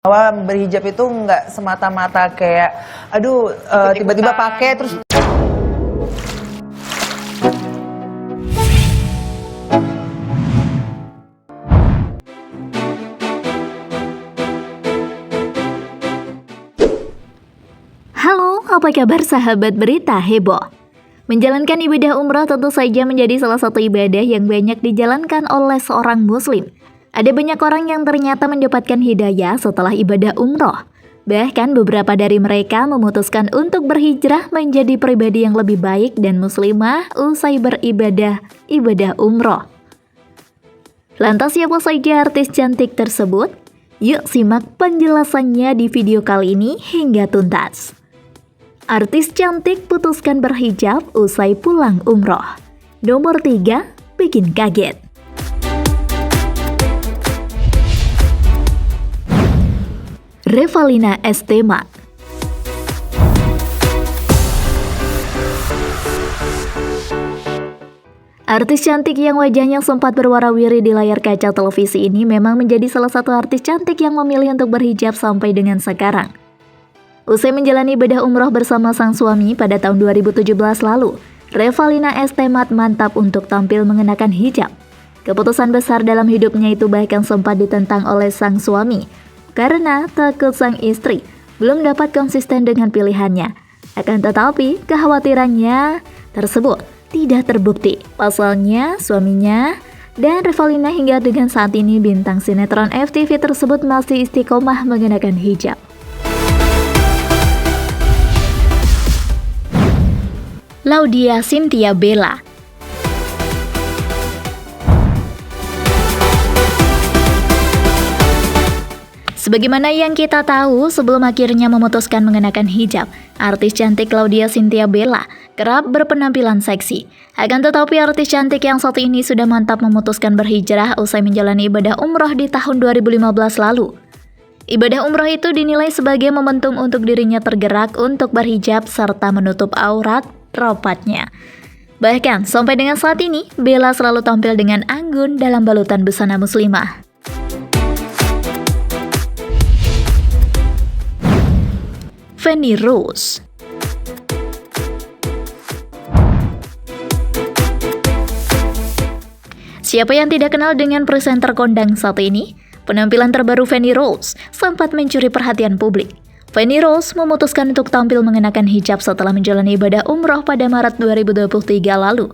Bahwa berhijab itu nggak semata-mata kayak, aduh tiba-tiba pakai terus. Halo, apa kabar sahabat berita heboh? Menjalankan ibadah umrah tentu saja menjadi salah satu ibadah yang banyak dijalankan oleh seorang muslim. Ada banyak orang yang ternyata mendapatkan hidayah setelah ibadah umroh. Bahkan beberapa dari mereka memutuskan untuk berhijrah menjadi pribadi yang lebih baik dan muslimah usai beribadah umroh. Lantas siapa saja artis cantik tersebut? Yuk simak penjelasannya di video kali ini hingga tuntas. Artis cantik putuskan berhijab usai pulang umroh. Nomor 3, bikin kaget. Revalina S. Temat. Artis cantik yang wajahnya sempat berwarawiri di layar kaca televisi ini memang menjadi salah satu artis cantik yang memilih untuk berhijab sampai dengan sekarang. Usai menjalani ibadah umroh bersama sang suami pada tahun 2017 lalu, Revalina S. Temat mantap untuk tampil mengenakan hijab. Keputusan besar dalam hidupnya itu bahkan sempat ditentang oleh sang suami, karena takut sang istri belum dapat konsisten dengan pilihannya. Akan tetapi, kekhawatirannya tersebut tidak terbukti. Pasalnya, suaminya dan Revalina hingga dengan saat ini bintang sinetron FTV tersebut masih istiqomah mengenakan hijab. Laudya Chintya Bella. Sebagaimana yang kita tahu, sebelum akhirnya memutuskan mengenakan hijab, artis cantik Laudya Chintya Bella kerap berpenampilan seksi. Akan tetapi artis cantik yang satu ini sudah mantap memutuskan berhijrah usai menjalani ibadah umroh di tahun 2015 lalu. Ibadah umroh itu dinilai sebagai momentum untuk dirinya tergerak untuk berhijab serta menutup aurat rapatnya. Bahkan sampai dengan saat ini, Bella selalu tampil dengan anggun dalam balutan busana muslimah. Feni Rose. Siapa yang tidak kenal dengan presenter kondang satu ini? Penampilan terbaru Feni Rose sempat mencuri perhatian publik. Feni Rose memutuskan untuk tampil mengenakan hijab setelah menjalani ibadah umroh pada Maret 2023 lalu.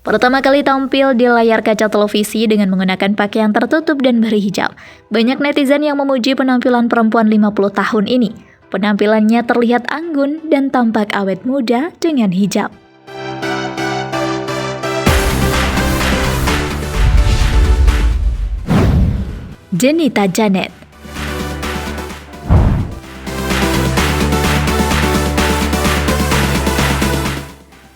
Pertama kali tampil di layar kaca televisi dengan menggunakan pakaian tertutup dan berhijab, banyak netizen yang memuji penampilan perempuan 50 tahun ini. Penampilannya terlihat anggun dan tampak awet muda dengan hijab. Jenita Janet.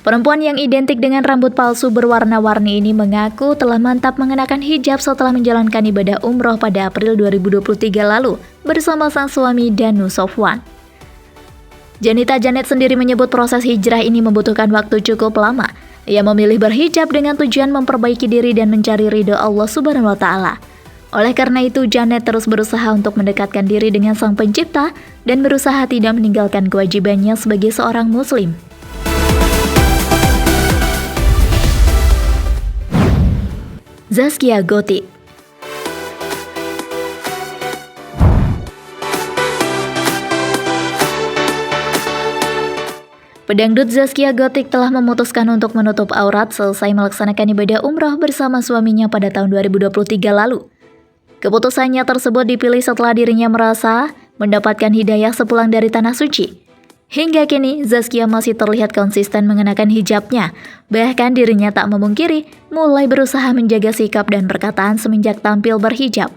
Perempuan yang identik dengan rambut palsu berwarna-warni ini mengaku telah mantap mengenakan hijab setelah menjalankan ibadah umroh pada April 2023 lalu bersama sang suami Danu Sofwan. Jenita Janet sendiri menyebut proses hijrah ini membutuhkan waktu cukup lama. Ia memilih berhijab dengan tujuan memperbaiki diri dan mencari ridho Allah Subhanahu wa Ta'ala. Oleh karena itu, Janet terus berusaha untuk mendekatkan diri dengan Sang Pencipta dan berusaha tidak meninggalkan kewajibannya sebagai seorang muslim. Zaskia Gotik. Pedangdut Zaskia Gotik telah memutuskan untuk menutup aurat selesai melaksanakan ibadah umroh bersama suaminya pada tahun 2023 lalu. Keputusannya tersebut dipilih setelah dirinya merasa mendapatkan hidayah sepulang dari Tanah Suci. Hingga kini, Zaskia masih terlihat konsisten mengenakan hijabnya. Bahkan dirinya tak memungkiri, mulai berusaha menjaga sikap dan perkataan semenjak tampil berhijab.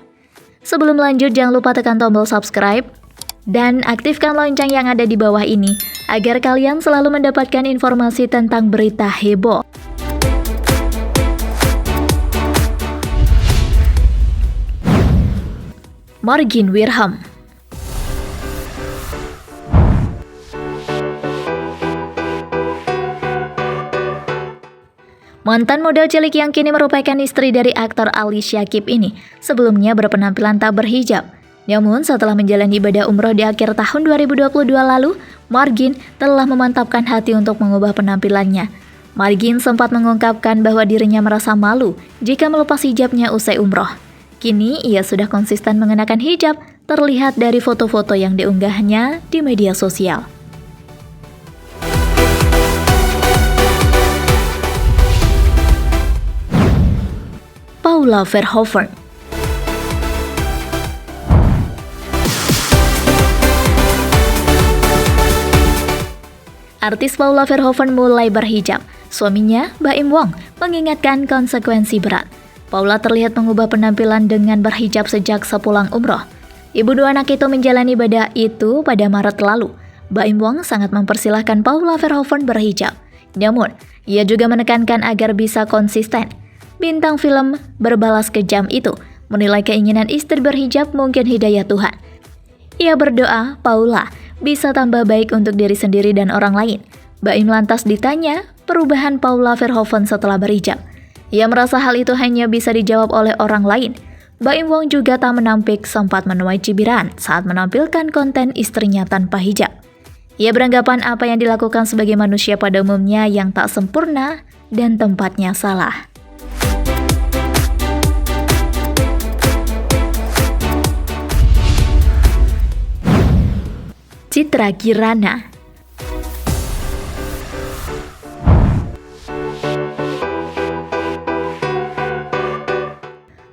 Sebelum lanjut, jangan lupa tekan tombol subscribe dan aktifkan lonceng yang ada di bawah ini, agar kalian selalu mendapatkan informasi tentang berita heboh. Margin Wirham. Mantan model cilik yang kini merupakan istri dari aktor Ali Syakib ini sebelumnya berpenampilan tak berhijab. Namun setelah menjalani ibadah umroh di akhir tahun 2022 lalu, Margin telah memantapkan hati untuk mengubah penampilannya. Margin sempat mengungkapkan bahwa dirinya merasa malu jika melepas hijabnya usai umroh. Kini ia sudah konsisten mengenakan hijab, terlihat dari foto-foto yang diunggahnya di media sosial. Paula Verhoeven. Artis Paula Verhoeven mulai berhijab. Suaminya, Baim Wong, mengingatkan konsekuensi berat. Paula terlihat mengubah penampilan dengan berhijab sejak sepulang umroh. Ibu dua anak itu menjalani ibadah itu pada Maret lalu. Baim Wong sangat mempersilahkan Paula Verhoeven berhijab. Namun, ia juga menekankan agar bisa konsisten. Bintang film berbalas kejam itu menilai keinginan istri berhijab mungkin hidayah Tuhan. Ia berdoa Paula bisa tambah baik untuk diri sendiri dan orang lain. Baim lantas ditanya perubahan Paula Verhoeven setelah berhijab. Ia merasa hal itu hanya bisa dijawab oleh orang lain. Baim Wong juga tak menampik sempat menuai cibiran saat menampilkan konten istrinya tanpa hijab. Ia beranggapan apa yang dilakukan sebagai manusia pada umumnya yang tak sempurna dan tempatnya salah. Citra Kirana.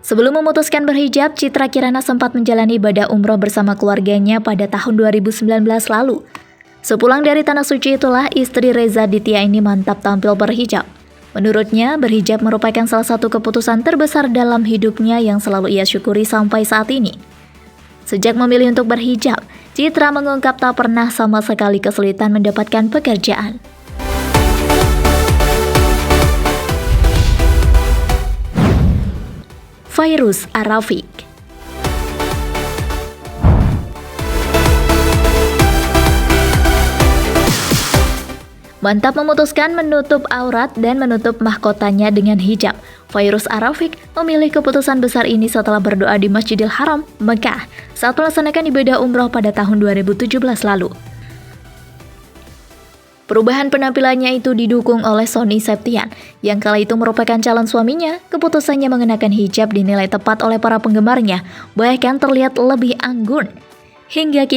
Sebelum memutuskan berhijab, Citra Kirana sempat menjalani ibadah umroh bersama keluarganya pada tahun 2019 lalu. Sepulang dari Tanah Suci itulah istri Reza Ditya ini mantap tampil berhijab. Menurutnya, berhijab merupakan salah satu keputusan terbesar dalam hidupnya yang selalu ia syukuri sampai saat ini. Sejak memilih untuk berhijab, Citra mengungkap tak pernah sama sekali kesulitan mendapatkan pekerjaan. Fairuz Arafik. Mantap memutuskan menutup aurat dan menutup mahkotanya dengan hijab. Fairuz Arafik memilih keputusan besar ini setelah berdoa di Masjidil Haram, Mekah, saat melaksanakan ibadah umroh pada tahun 2017 lalu. Perubahan penampilannya itu didukung oleh Sony Septian, yang kala itu merupakan calon suaminya. Keputusannya mengenakan hijab dinilai tepat oleh para penggemarnya, bahkan terlihat lebih anggun. Hingga kini